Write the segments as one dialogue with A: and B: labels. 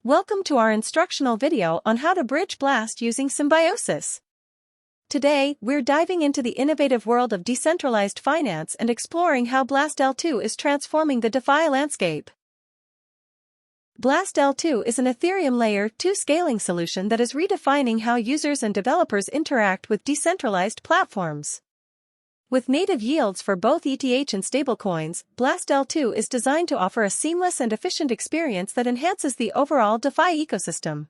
A: Welcome to our instructional video on how to bridge Blast using Symbiosis. Today, we're diving into the innovative world of decentralized finance and exploring how Blast L2 is transforming the DeFi landscape. Blast L2 is an Ethereum Layer 2 scaling solution that is redefining how users and developers interact with decentralized platforms. With native yields for both ETH and stablecoins, Blast L2 is designed to offer a seamless and efficient experience that enhances the overall DeFi ecosystem.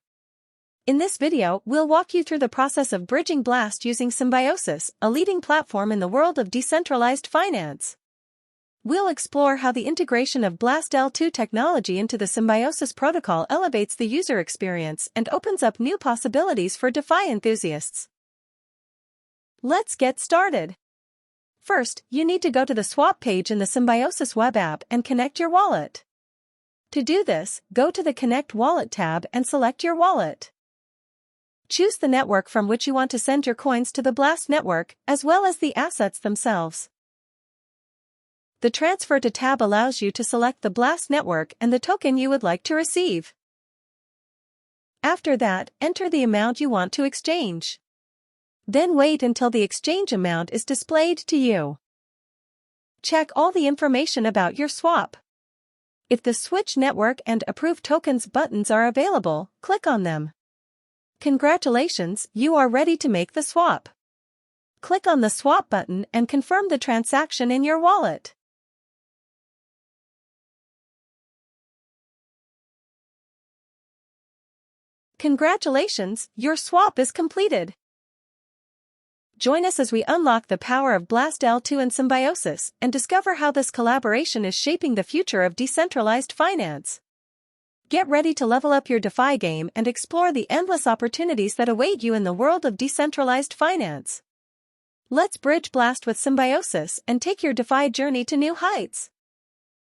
A: In this video, we'll walk you through the process of bridging Blast using Symbiosis, a leading platform in the world of decentralized finance. We'll explore how the integration of Blast L2 technology into the Symbiosis protocol elevates the user experience and opens up new possibilities for DeFi enthusiasts. Let's get started. First, you need to go to the swap page in the Symbiosis web app and connect your wallet. To do this, go to the Connect Wallet tab and select your wallet. Choose the network from which you want to send your coins to the Blast network, as well as the assets themselves. The Transfer to tab allows you to select the Blast network and the token you would like to receive. After that, enter the amount you want to exchange. Then wait until the exchange amount is displayed to you. Check all the information about your swap. If the Switch Network and Approve Tokens buttons are available, click on them. Congratulations, you are ready to make the swap. Click on the Swap button and confirm the transaction in your wallet. Congratulations, your swap is completed. Join us as we unlock the power of Blast L2 and Symbiosis and discover how this collaboration is shaping the future of decentralized finance. Get ready to level up your DeFi game and explore the endless opportunities that await you in the world of decentralized finance. Let's bridge Blast with Symbiosis and take your DeFi journey to new heights.